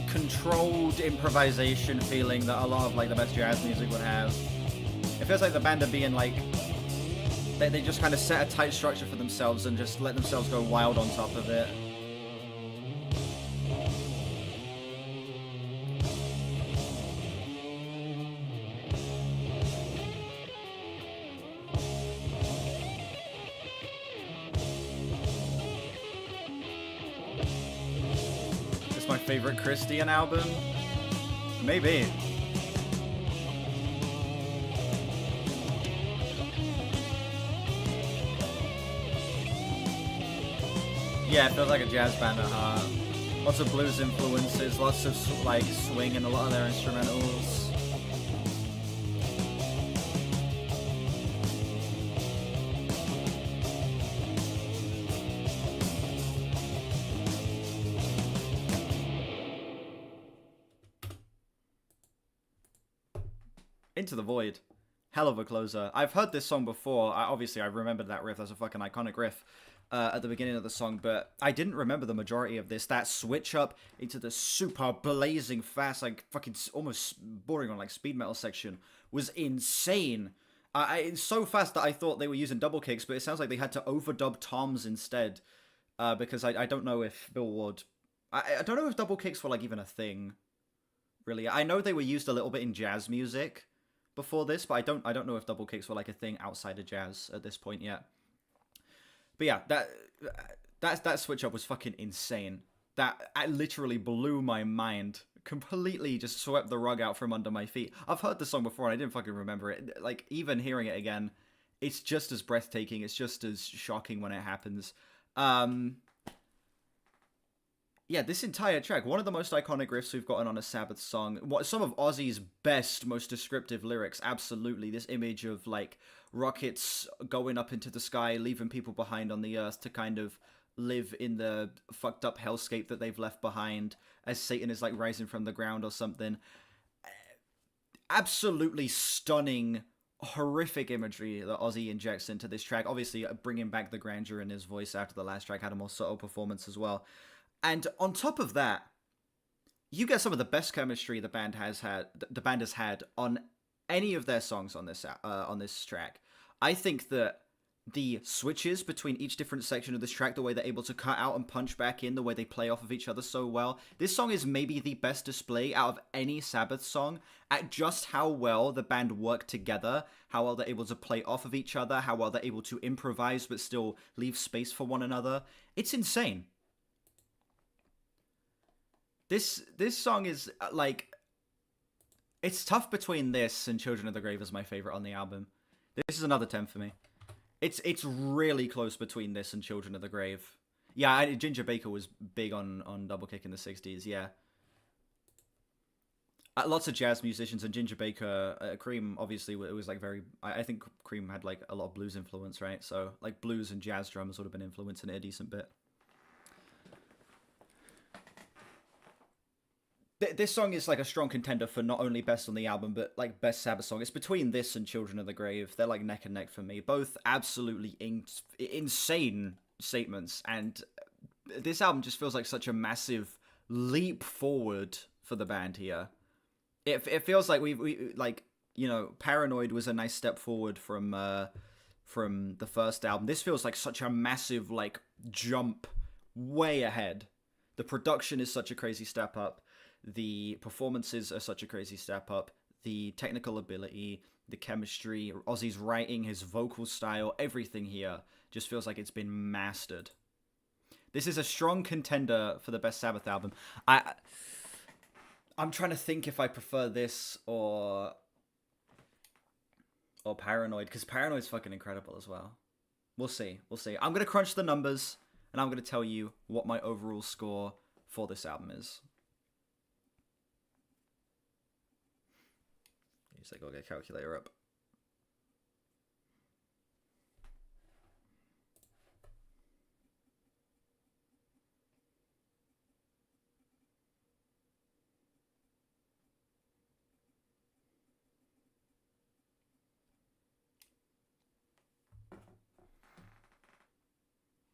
controlled improvisation feeling that a lot of like the best jazz music would have. It feels like the band are being like. They just kind of set a tight structure for themselves and just let themselves go wild on top of it. It's my favorite Christian album? Maybe. Yeah, it feels like a jazz band at heart. Lots of blues influences, lots of like swing in a lot of their instrumentals. Into the Void. Hell of a closer. I've heard this song before. Obviously, I remembered that riff. That's a fucking iconic riff. At the beginning of the song, but I didn't remember the majority of this. That switch up into the super blazing fast, like fucking almost bordering on like speed metal section was insane. It's so fast that I thought they were using double kicks, but it sounds like they had to overdub toms instead. Because I don't know if Bill Ward, I don't know if double kicks were like even a thing. Really, I know they were used a little bit in jazz music before this, but I don't know if double kicks were like a thing outside of jazz at this point yet. But yeah, that switch up was fucking insane. That literally blew my mind. Completely just swept the rug out from under my feet. I've heard the song before and I didn't fucking remember it. Like, even hearing it again, it's just as breathtaking. It's just as shocking when it happens. Yeah, this entire track, one of the most iconic riffs we've gotten on a Sabbath song. Some of Ozzy's best, most descriptive lyrics, absolutely. This image of, like, rockets going up into the sky, leaving people behind on the earth to kind of live in the fucked up hellscape that they've left behind as Satan is, like, rising from the ground or something. Absolutely stunning, horrific imagery that Ozzy injects into this track. Obviously, bringing back the grandeur in his voice after the last track had a more subtle performance as well. And on top of that, you get some of the best chemistry the band has had on any of their songs on this track. I think that the switches between each different section of this track, the way they're able to cut out and punch back in, the way they play off of each other so well. This song is maybe the best display out of any Sabbath song at just how well the band work together, how well they're able to play off of each other, how well they're able to improvise but still leave space for one another. It's insane. This song is, like, it's tough between this and Children of the Grave as my favorite on the album. This is another 10 for me. It's really close between this and Children of the Grave. Yeah, Ginger Baker was big on Double Kick in the 60s, yeah. Lots of jazz musicians, and Ginger Baker, Cream, obviously, it was, like, very... I think Cream had, like, a lot of blues influence, right? So, like, blues and jazz drums would have been influencing it a decent bit. This song is, like, a strong contender for not only best on the album, but, like, best Sabbath song. It's between this and Children of the Grave. They're, like, neck and neck for me. Both absolutely insane statements. And this album just feels like such a massive leap forward for the band here. It feels like we like, you know, Paranoid was a nice step forward from the first album. This feels like such a massive, like, jump way ahead. The production is such a crazy step up. The performances are such a crazy step up. The technical ability, the chemistry, Ozzy's writing, his vocal style, everything here just feels like it's been mastered. This is a strong contender for the best Sabbath album. I'm trying to think if I prefer this or Paranoid, because Paranoid's fucking incredible as well. We'll see. I'm going to crunch the numbers, and I'm going to tell you what my overall score for this album is. So go get a calculator up.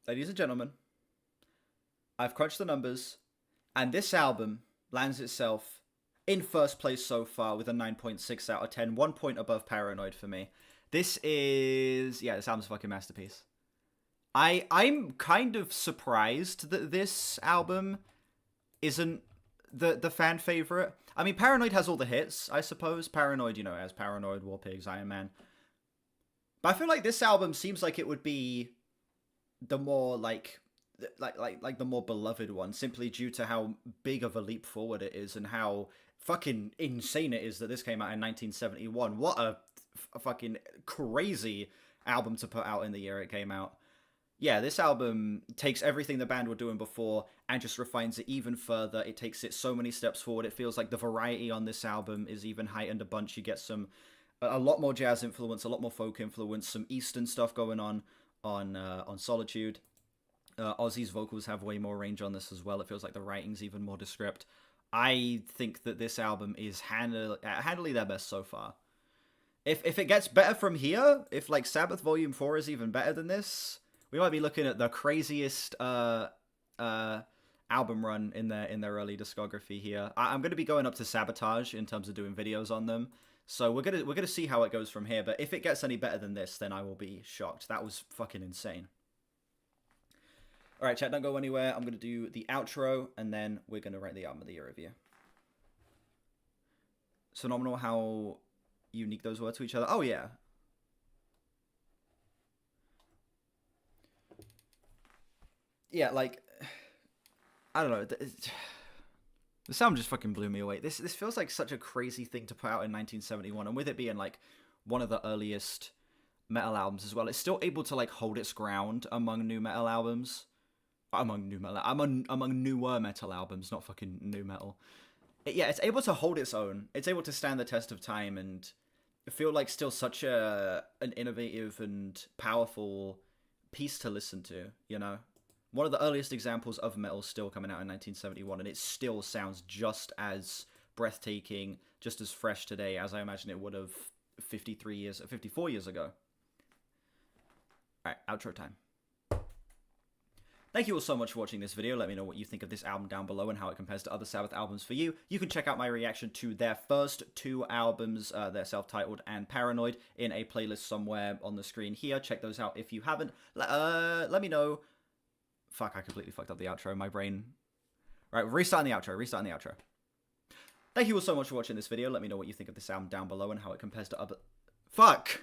Ladies and gentlemen, I've crunched the numbers, and this album lands itself in first place so far with a 9.6 out of 10, 1 point above Paranoid for me. This album's a fucking masterpiece. I'm kind of surprised that this album isn't the fan favorite. I mean, Paranoid has all the hits, I suppose. Paranoid, you know, has Paranoid, War Pigs, Iron Man. But I feel like this album seems like it would be the more, like the more beloved one, simply due to how big of a leap forward it is and how fucking insane it is that this came out in 1971. What a fucking crazy album to put out in the year it came out. Yeah, this album takes everything the band were doing before and just refines it even further. It takes it so many steps forward. It feels like the variety on this album is even heightened a bunch. You get a lot more jazz influence, a lot more folk influence, some Eastern stuff going on Solitude. Ozzy's vocals have way more range on this as well. It feels like the writing's even more descript. I think that this album is handily their best so far. If it gets better from here, if, like, Sabbath Volume 4 is even better than this, we might be looking at the craziest album run in their early discography here. I'm going to be going up to Sabotage in terms of doing videos on them. So we're gonna see how it goes from here. But if it gets any better than this, then I will be shocked. That was fucking insane. All right, chat, don't go anywhere. I'm going to do the outro, and then we're going to write the album of the year review. It's phenomenal how unique those were to each other. Oh, yeah. Yeah, like, I don't know. This album just fucking blew me away. This feels like such a crazy thing to put out in 1971, and with it being, like, one of the earliest metal albums as well, it's still able to, like, hold its ground among new metal albums. among new metal, among newer metal albums, not fucking new metal. Yeah, it's able to hold its own. It's able to stand the test of time and feel like still such an innovative and powerful piece to listen to, you know? One of the earliest examples of metal still coming out in 1971, and it still sounds just as breathtaking, just as fresh today as I imagine it would have 54 years ago. Alright, outro time. Thank you all so much for watching this video. Let me know what you think of this album down below and how it compares to other Sabbath albums for you. You can check out my reaction to their first two albums, their self-titled and Paranoid, in a playlist somewhere on the screen here. Check those out if you haven't. Let me know. Fuck, I completely fucked up the outro. My brain... Right, restarting the outro. Thank you all so much for watching this video. Let me know what you think of this album down below and how it compares to other... Fuck!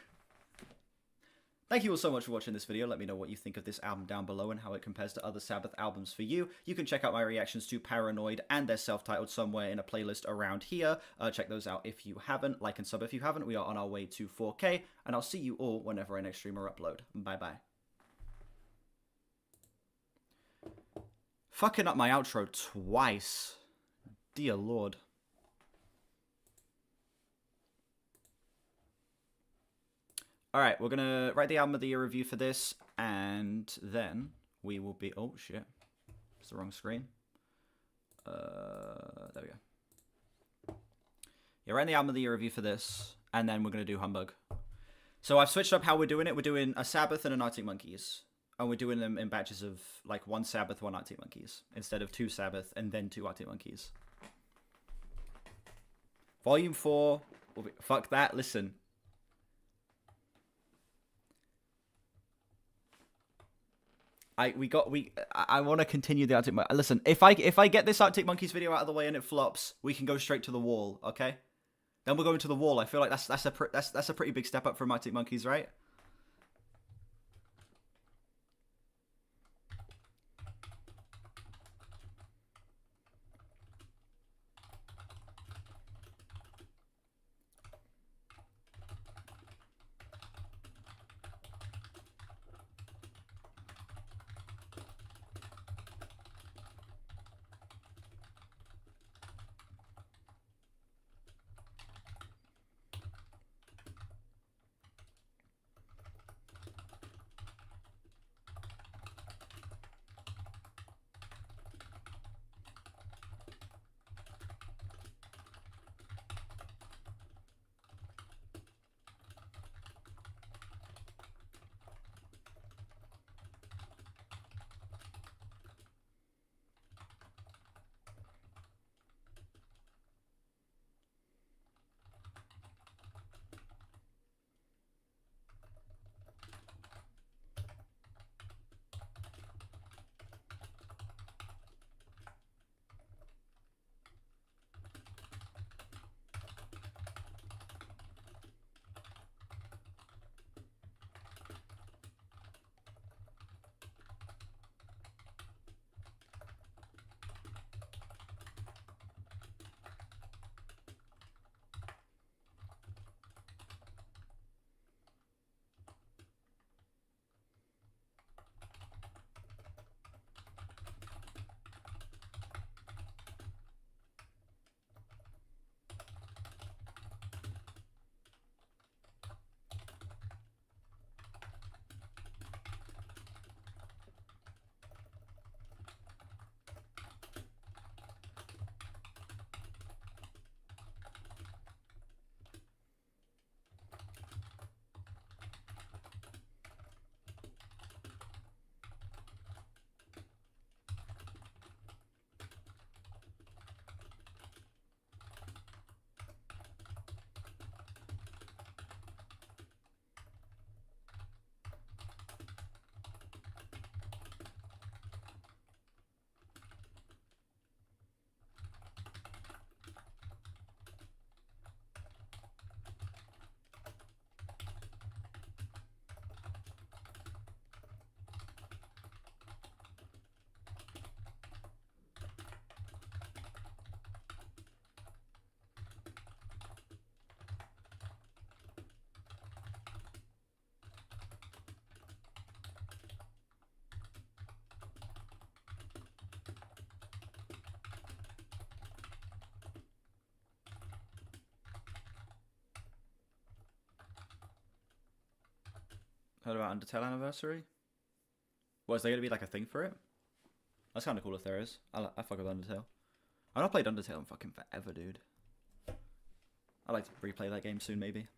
Thank you all so much for watching this video. Let me know what you think of this album down below and how it compares to other Sabbath albums for you. You can check out my reactions to Paranoid and their self-titled somewhere in a playlist around here. Check those out if you haven't. Like and sub if you haven't. We are on our way to 4K. And I'll see you all whenever I next stream or upload. Bye-bye. Fucking up my outro twice. Dear Lord. Alright, we're gonna write the album of the year review for this, and then we will be... Oh, shit. It's the wrong screen. There we go. Yeah, writing the album of the year review for this, and then we're gonna do Humbug. So I've switched up how we're doing it. We're doing a Sabbath and an Arctic Monkeys. And we're doing them in batches of, like, one Sabbath, one Arctic Monkeys, instead of two Sabbath and then two Arctic Monkeys. Volume 4... Fuck that, listen. I want to continue the Arctic Monkeys. Listen, if I get this Arctic Monkeys video out of the way and it flops, we can go straight to the wall, okay? Then we're going to the wall. I feel like that's a pretty big step up from Arctic Monkeys, right? Heard about Undertale Anniversary? What, is there going to be like a thing for it? That's kind of cool if there is. I fuck with Undertale. I've not played Undertale in fucking forever, dude. I'd like to replay that game soon, maybe.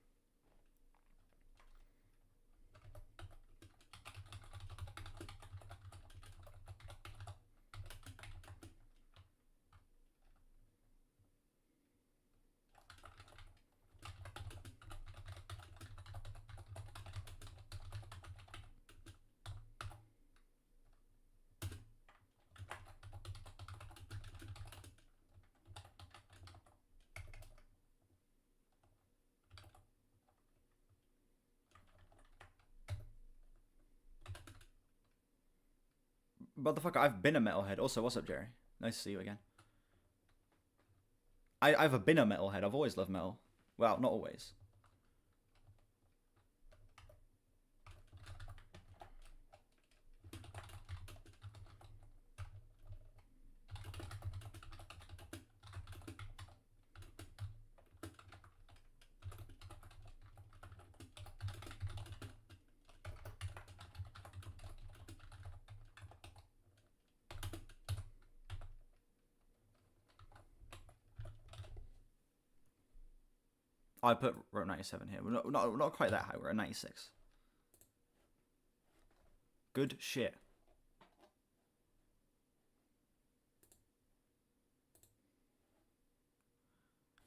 Motherfucker, I've been a metalhead. Also, what's up, Jerry? Nice to see you again. I've been a metalhead. I've always loved metal. Well, not always. I put Route 97 here. We're not quite that high. We're at 96. Good shit.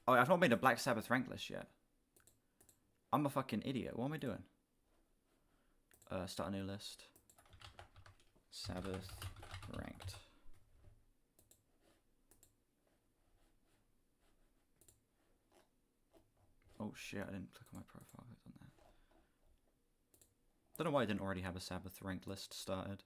Oh, I've not made a Black Sabbath rank list yet. I'm a fucking idiot. What am I doing? Start a new list. Sabbath ranked. Oh shit, I didn't click on my profile. I clicked on that. Don't know why I didn't already have a Sabbath ranked list started.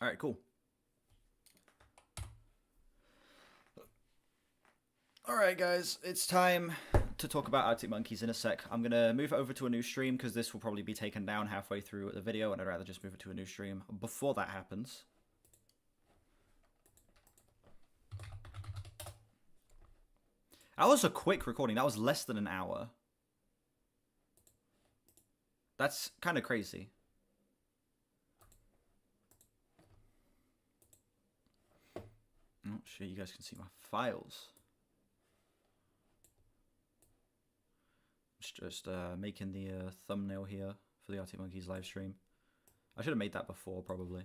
Alright, cool. Alright guys, it's time to talk about Arctic Monkeys in a sec. I'm going to move it over to a new stream because this will probably be taken down halfway through the video and I'd rather just move it to a new stream before that happens. That was a quick recording. That was less than an hour. That's kind of crazy. Oh shit, you guys can see my files. Just making the thumbnail here for the Arctic Monkeys live stream. I should have made that before, probably.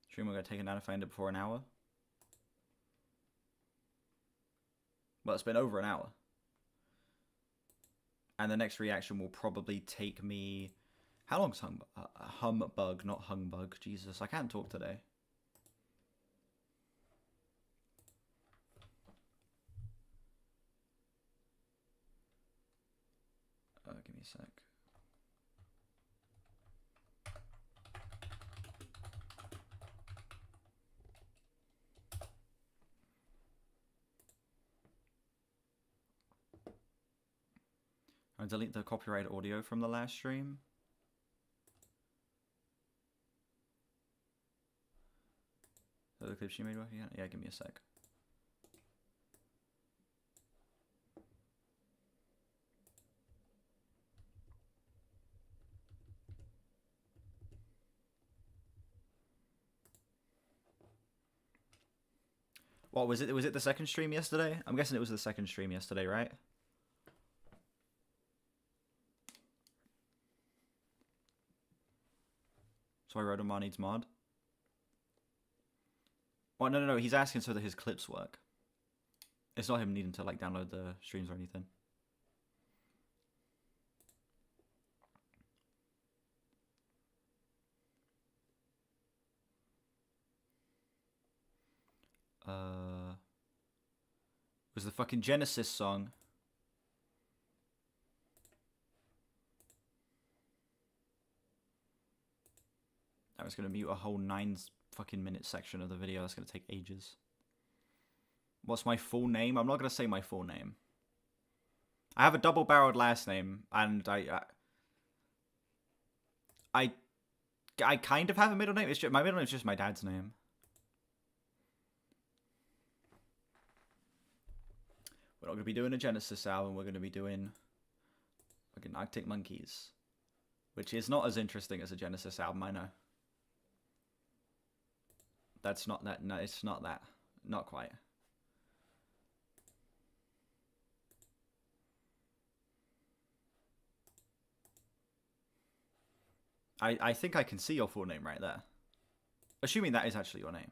Stream we're going to take it down if I end it before an hour. Well, it's been over an hour. And the next reaction will probably take me... How long's Humbug, not Hungbug? Jesus, I can't talk today. Give me a sec. I'll delete the copyrighted audio from the last stream. Is that the clip she made working? Yeah, give me a sec. What was it? Was it the second stream yesterday? I'm guessing it was the second stream yesterday, right? So I wrote a needs mod. Well, no. He's asking so that his clips work. It's not him needing to like download the streams or anything. It was the fucking Genesis song. I was gonna mute a whole 9 fucking minute section of the video. That's gonna take ages. What's my full name? I'm not gonna say my full name. I have a double-barreled last name, and I kind of have a middle name. It's just, my middle name is just my dad's name. We're not gonna be doing a Genesis album. We're gonna be doing fucking Arctic Monkeys, which is not as interesting as a Genesis album. I know. That's not that. No, it's not that. Not quite. I think I can see your full name right there. Assuming that is actually your name.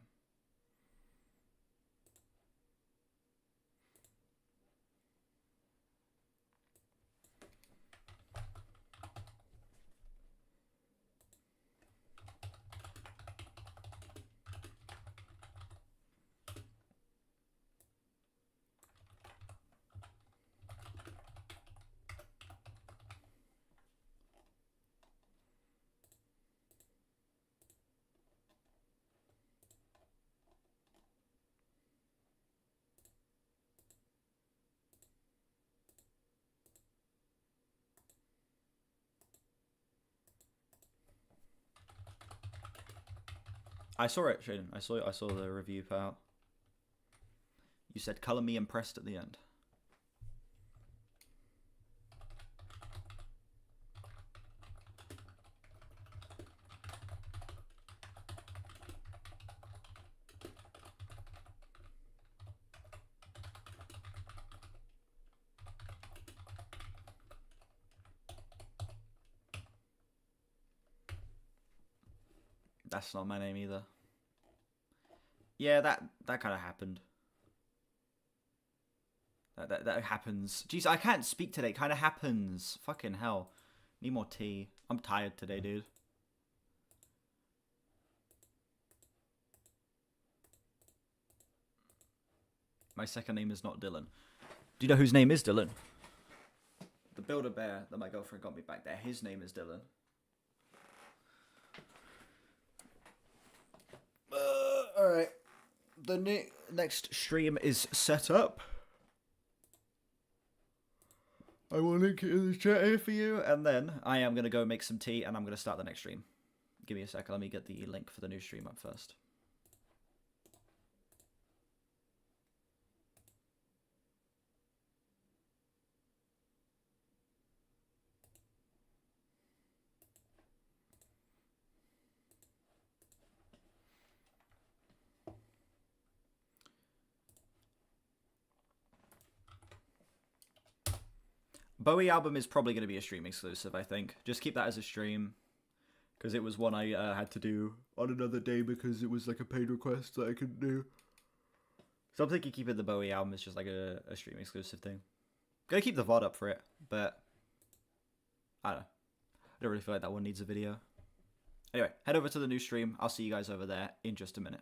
I saw it, Shaden. I saw the review put out. You said "color me impressed" at the end. That's not my name either. Yeah, that kind of happened. That happens. Jeez, I can't speak today. It kind of happens. Fucking hell. Need more tea. I'm tired today, dude. My second name is not Dylan. Do you know whose name is Dylan? The Build-A-Bear that my girlfriend got me back there. His name is Dylan. Alright. The next stream is set up. I will link it in the chat here for you. And then I am going to go make some tea and I'm going to start the next stream. Give me a second. Let me get the link for the new stream up first. Bowie album is probably going to be a stream exclusive, I think. Just keep that as a stream. Because it was one I had to do on another day because it was like a paid request that I couldn't do. So I'm thinking keeping the Bowie album is just like a stream exclusive thing. Gonna keep the VOD up for it, but I don't know. I don't really feel like that one needs a video. Anyway, head over to the new stream. I'll see you guys over there in just a minute.